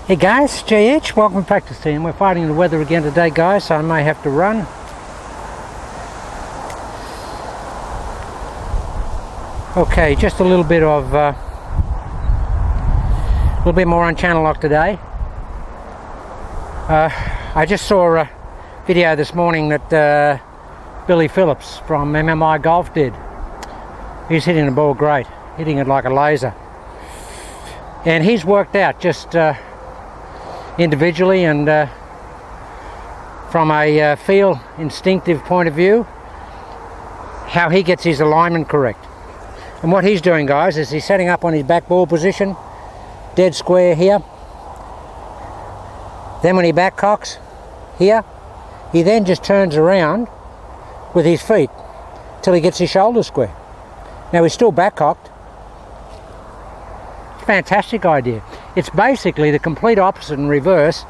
Hey guys, JH, welcome to practice team. We're fighting the weather again today, guys, so I may have to run. Okay, just a little bit more on channel lock today. I just saw a video this morning that Billy Phillips from MMI Golf did. He's hitting the ball great, hitting it like a laser. And he's worked out just individually and from a feel instinctive point of view how he gets his alignment correct. And what he's doing, guys, is he's setting up on his back ball position, dead square here. Then when he back cocks here, he then just turns around with his feet till he gets his shoulders square. Now he's still back cocked. Fantastic idea. It's basically the complete opposite and reverse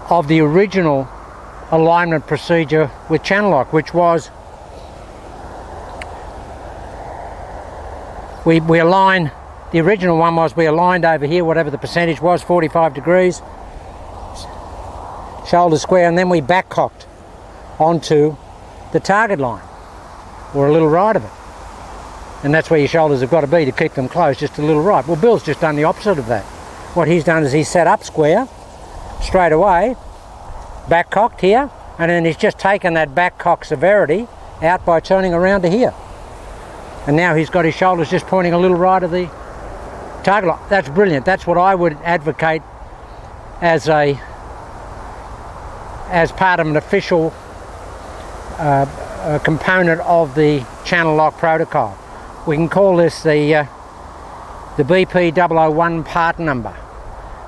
of the original alignment procedure with channel lock, which was we align. The original one was we aligned over here, whatever the percentage was, 45 degrees, shoulders square, and then we back cocked onto the target line or a little right of it. And that's where your shoulders have got to be to keep them closed, just a little right. Well, Bill's just done the opposite of that. What he's done is he's set up square, straight away, back cocked here, and then he's just taken that back cock severity out by turning around to here. And now he's got his shoulders just pointing a little right of the target line. That's brilliant. That's what I would advocate as part of an official component of the channel lock protocol. We can call this the BP 001 part number,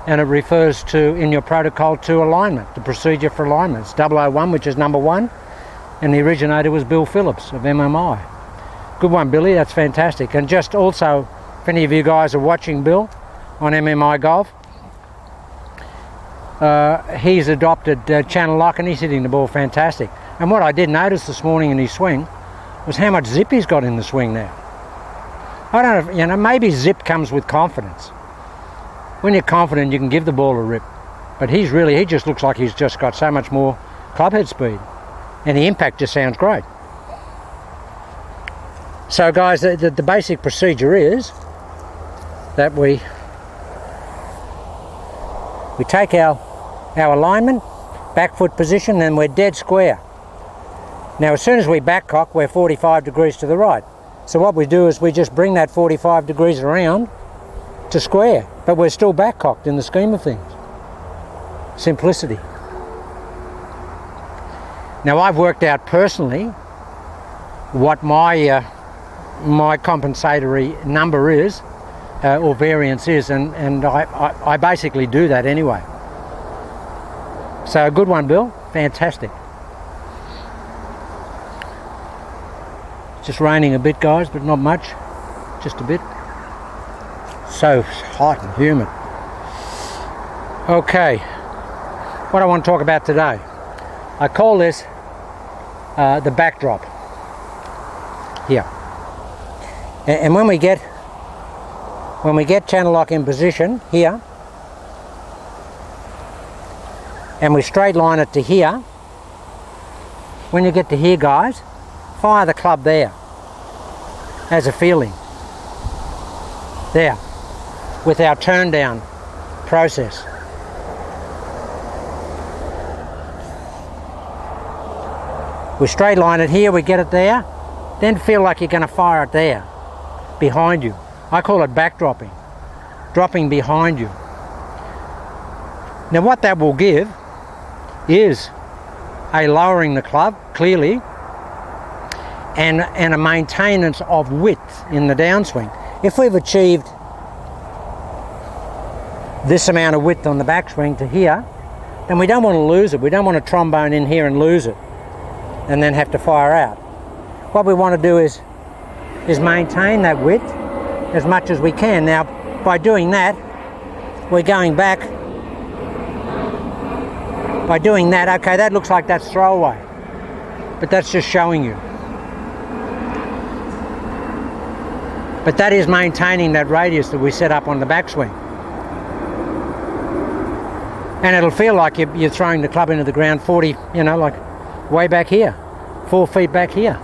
and it refers to, in your protocol, to alignment, the procedure for alignment. It's 001, which is number 1, and the originator was Bill Phillips of MMI. Good one, Billy, that's fantastic. And just also, if any of you guys are watching Bill on MMI Golf, he's adopted channel lock and he's hitting the ball fantastic. And what I did notice this morning in his swing was how much zip he's got in the swing now. I don't know, you know, maybe zip comes with confidence. When you're confident, you can give the ball a rip. But he just looks like he's just got so much more clubhead speed. And the impact just sounds great. So guys, the basic procedure is that we take our alignment, back foot position, and we're dead square. Now as soon as we back cock, we're 45 degrees to the right. So what we do is we just bring that 45 degrees around to square, but we're still back cocked in the scheme of things. Simplicity. Now I've worked out personally what my compensatory number is, or variance is, and I basically do that anyway. So good one, Bill. Fantastic. Just raining a bit, guys, but not much. Just a bit. So hot and humid. Okay. What I want to talk about today. I call this the backdrop. Here. And when we get channel lock in position here, and we straight line it to here, when you get to here, guys, fire the club there as a feeling. There. With our turn down process. We straight line it here, we get it there, then feel like you're going to fire it there, behind you. I call it backdropping, dropping behind you. Now what that will give is a lowering the club, clearly, and a maintenance of width in the downswing. If we've achieved this amount of width on the backswing to here, then we don't want to lose it. We don't want to trombone in here and lose it and then have to fire out. What we want to do is maintain that width as much as we can. Now by doing that, we're going back. By doing that, okay, that looks like that's throwaway, but that's just showing you. But that is maintaining that radius that we set up on the backswing. And it'll feel like you're throwing the club into the ground 40, you know, like way back here, 4 feet back here.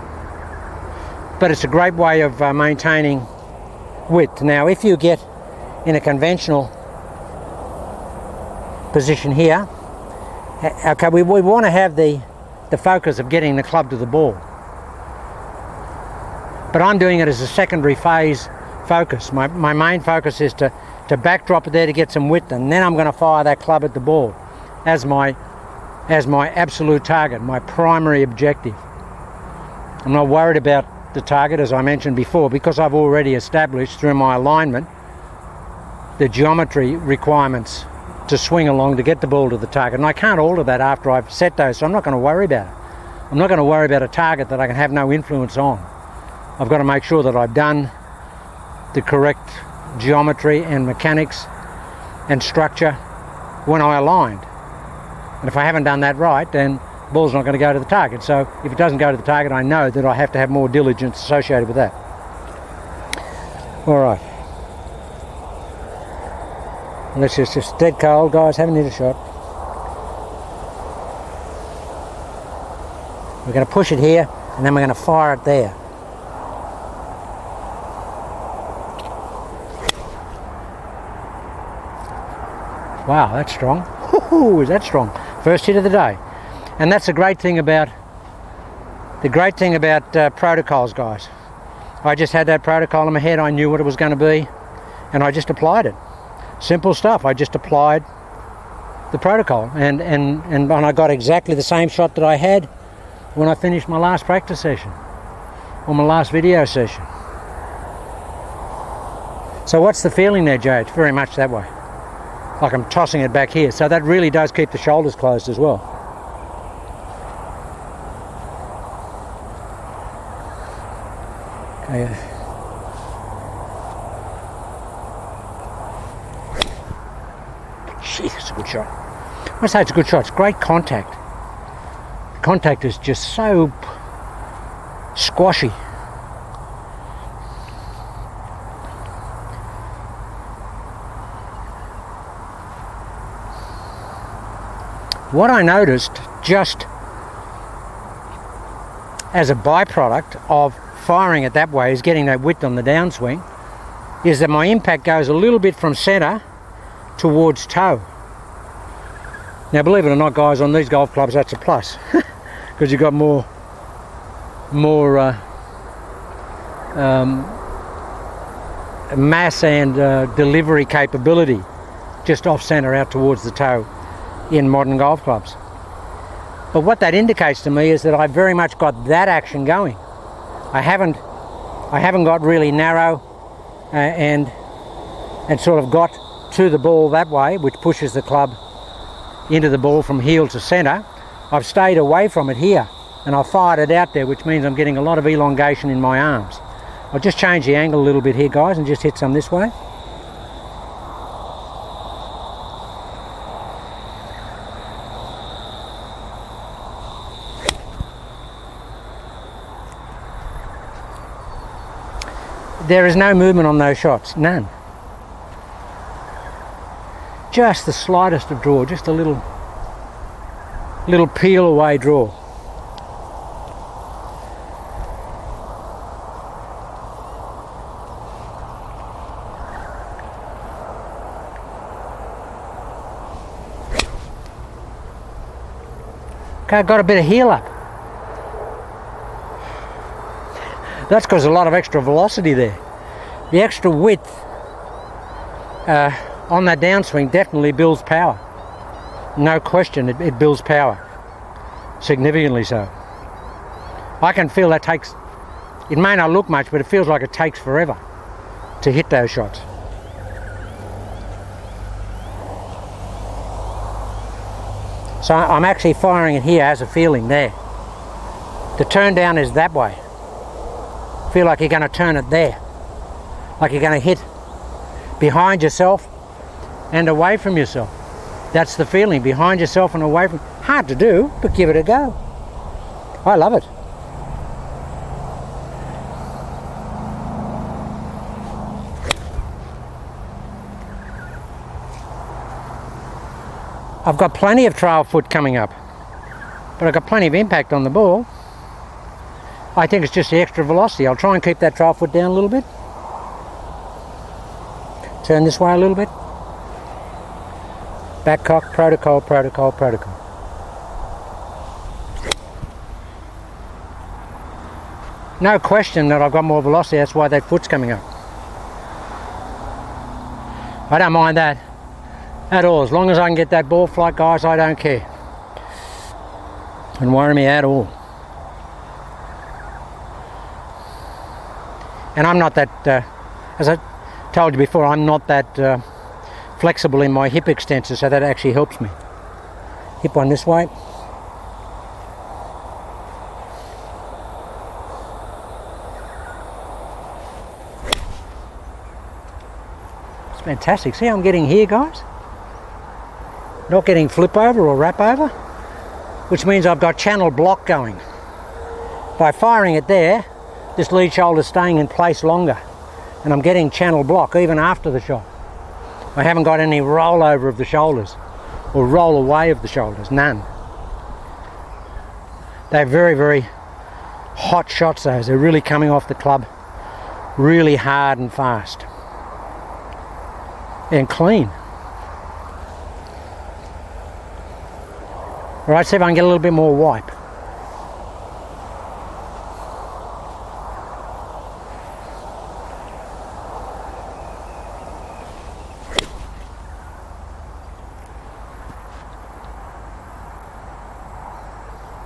But it's a great way of maintaining width. Now, if you get in a conventional position here, okay, we want to have the focus of getting the club to the ball. But I'm doing it as a secondary phase focus. My main focus is to backdrop it there to get some width, and then I'm going to fire that club at the ball as my absolute target, my primary objective. I'm not worried about the target, as I mentioned before, because I've already established through my alignment the geometry requirements to swing along to get the ball to the target, and I can't alter that after I've set those, so I'm not going to worry about it. I'm not going to worry about a target that I can have no influence on. I've got to make sure that I've done the correct geometry and mechanics and structure when I aligned. And if I haven't done that right, then the ball's not going to go to the target. So if it doesn't go to the target, I know that I have to have more diligence associated with that. All right. Let's just dead cold, guys, haven't hit a shot. We're going to push it here, and then we're going to fire it there. Wow, that's strong. Woohoo, is that strong? First hit of the day. And that's the great thing about protocols, guys. I just had that protocol in my head. I knew what it was going to be, and I just applied it. Simple stuff. I just applied the protocol, and I got exactly the same shot that I had when I finished my last practice session or my last video session. So what's the feeling there, Jay? It's very much that way. Like I'm tossing it back here. So that really does keep the shoulders closed as well. Okay. Gee, that's a good shot. I say it's a good shot. It's great contact. The contact is just so squashy. What I noticed just as a byproduct of firing it that way, is getting that width on the downswing, is that my impact goes a little bit from centre towards toe. Now, believe it or not, guys, on these golf clubs that's a plus because you've got more mass and delivery capability just off centre out towards the toe in modern golf clubs. But what that indicates to me is that I've very much got that action going. I haven't got really narrow and sort of got to the ball that way, which pushes the club into the ball from heel to centre. I've stayed away from it here, and I've fired it out there, which means I'm getting a lot of elongation in my arms. I'll just change the angle a little bit here, guys, and just hit some this way. There is no movement on those shots, none. Just the slightest of draw, just a little peel away draw. Okay, I got a bit of heel up. That's because a lot of extra velocity there. The extra width on that downswing definitely builds power. No question, it builds power. Significantly so. I can feel that takes, it may not look much, but it feels like it takes forever to hit those shots. So I'm actually firing it here as a feeling there. The turn down is that way. Feel like you're going to turn it there, like you're going to hit behind yourself and away from yourself. That's the feeling, behind yourself and away from. Hard to do, but give it a go. I love it. I've got plenty of trail foot coming up, but I've got plenty of impact on the ball. I think it's just the extra velocity. I'll try and keep that trail foot down a little bit. Turn this way a little bit. Back cock, protocol, protocol, protocol. No question that I've got more velocity, that's why that foot's coming up. I don't mind that at all. As long as I can get that ball flight, guys, I don't care. Doesn't worry me at all. And I'm not that, as I told you before, I'm not that flexible in my hip extensor, so that actually helps me. Hip one this way. It's fantastic. See how I'm getting here, guys? Not getting flip over or wrap over, which means I've got channel block going. By firing it there, this lead shoulder is staying in place longer, and I'm getting channel block even after the shot. I haven't got any rollover of the shoulders or roll away of the shoulders, none. They're very, very hot shots, those. They're really coming off the club really hard and fast and clean. All right, see if I can get a little bit more wipe.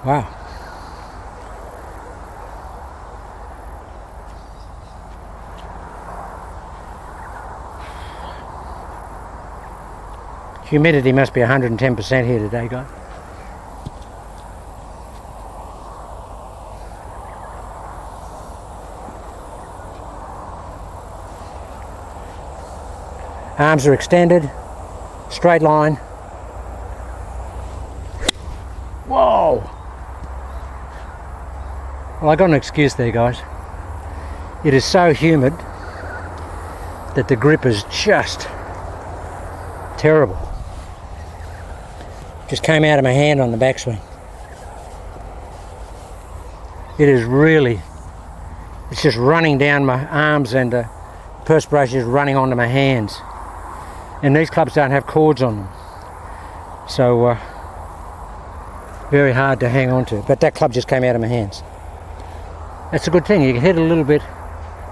Wow. Humidity must be 110% here today, guys. Arms are extended, straight line. Whoa! Well, I got an excuse there, guys. It is so humid that the grip is just terrible. Just came out of my hand on the backswing. It is really, it's just running down my arms, and perspiration is running onto my hands. And these clubs don't have cords on them, so very hard to hang on to. But that club just came out of my hands. That's a good thing. You can hit a little bit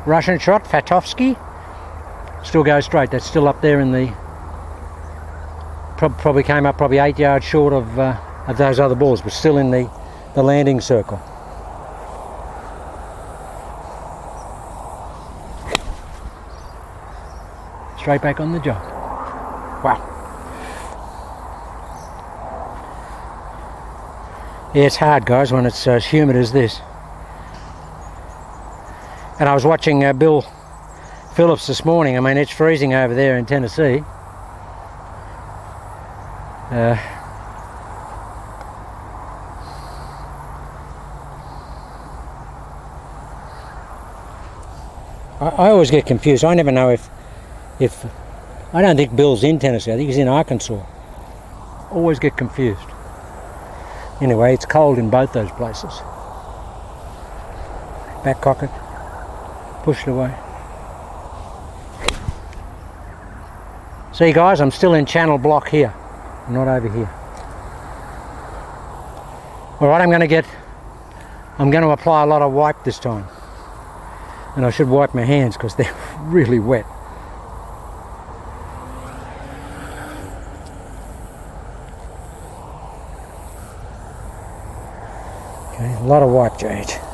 Russian shot, Fatovsky, still goes straight. That's still up there in the, probably came up probably 8 yards short of those other balls, but still in the landing circle. Straight back on the job. Wow. Yeah, it's hard, guys, when it's as humid as this. And I was watching Bill Phillips this morning. I mean, it's freezing over there in Tennessee. I always get confused. I never know if I don't think Bill's in Tennessee. I think he's in Arkansas. Always get confused. Anyway, it's cold in both those places. Back cock it. Push it away. See, guys, I'm still in channel block here. I'm not over here. Alright, I'm going to apply a lot of wipe this time. And I should wipe my hands because they're really wet. Okay, a lot of wipe, JH.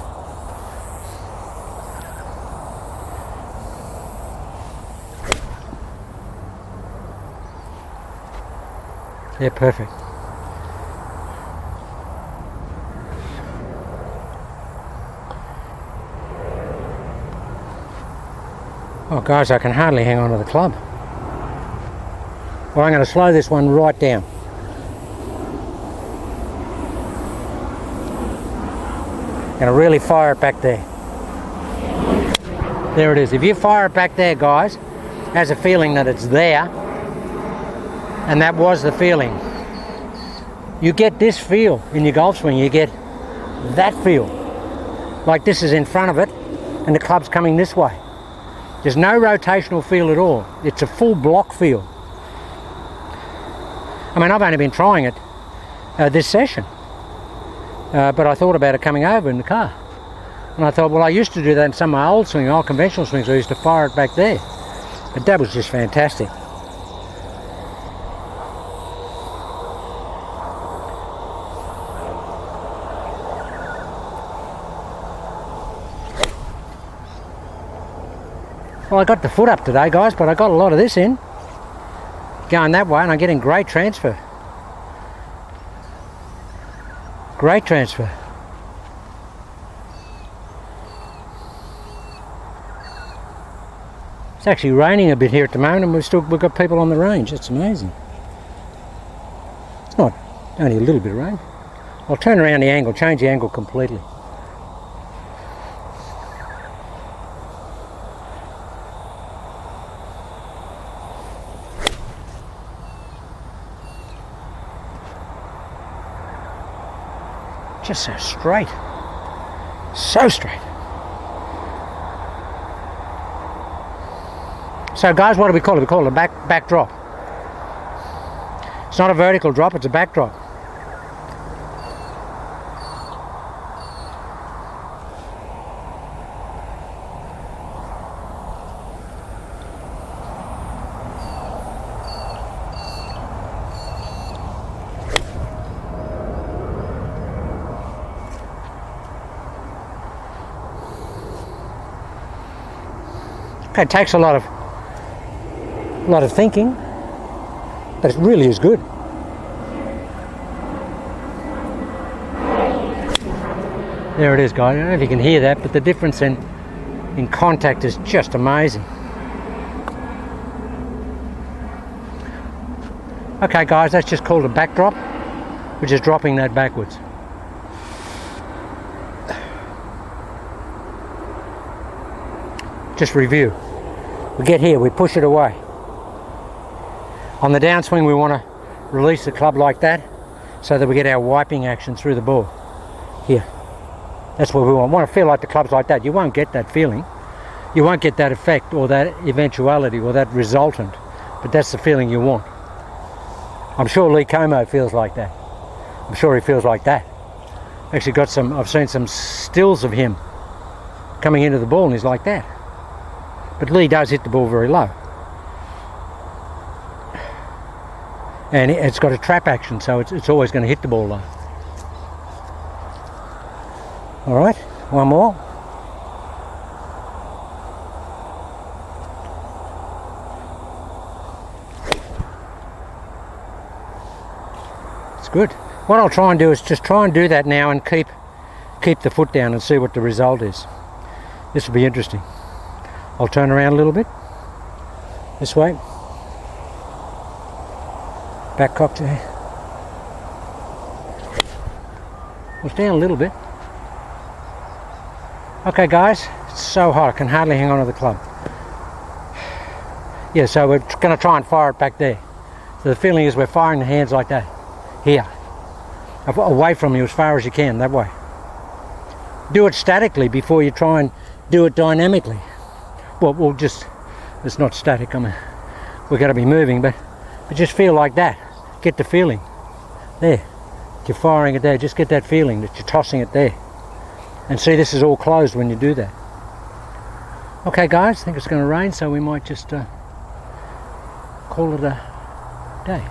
Yeah, perfect. Oh, guys, I can hardly hang on to the club. Well, I'm going to slow this one right down. Going to really fire it back there. There it is. If you fire it back there, guys, it has a feeling that it's there. And that was the feeling. you get this feel in your golf swing. You get that feel. Like this is in front of it and the club's coming this way. There's no rotational feel at all. It's a full block feel. I mean, I've only been trying it this session. But I thought about it coming over in the car. And I thought, well, I used to do that in some of my old swings, old conventional swings. I used to fire it back there. But that was just fantastic. Well, I got the foot up today, guys, but I got a lot of this in. Going that way, and I'm getting great transfer. Great transfer. It's actually raining a bit here at the moment, and we've got people on the range. It's amazing. It's not only a little bit of rain. I'll turn around the angle, change the angle completely. Just so straight. So straight. So guys, what do we call it? We call it a back drop. It's not a vertical drop, it's a back drop. Okay, it takes a lot of thinking, but it really is good. There it is, guys. I don't know if you can hear that, but the difference in contact is just amazing. Okay, guys, that's just called a backdrop, which is dropping that backwards. Just review. We get here, we push it away. On the downswing, we want to release the club like that so that we get our wiping action through the ball. Here. That's what we want. We want to feel like the club's like that. You won't get that feeling. You won't get that effect or that eventuality or that resultant. But that's the feeling you want. I'm sure Lee Como feels like that. I'm sure he feels like that. Actually I've seen some stills of him coming into the ball and he's like that. But Lee does hit the ball very low. And it's got a trap action, so it's always going to hit the ball low. Alright, one more. It's good. What I'll try and do is just try and do that now and keep the foot down and see what the result is. This will be interesting. I'll turn around a little bit, this way, back cock there. Well, it's down a little bit. Okay guys, it's so hot I can hardly hang on to the club. Yeah, so we're going to try and fire it back there. So the feeling is we're firing the hands like that, here, away from you as far as you can, that way. Do it statically before you try and do it dynamically. Well, it's not static, I mean, we're going to be moving, but just feel like that. Get the feeling. There. You're firing it there, just get that feeling that you're tossing it there. And see, this is all closed when you do that. Okay guys, I think it's going to rain, so we might just call it a day.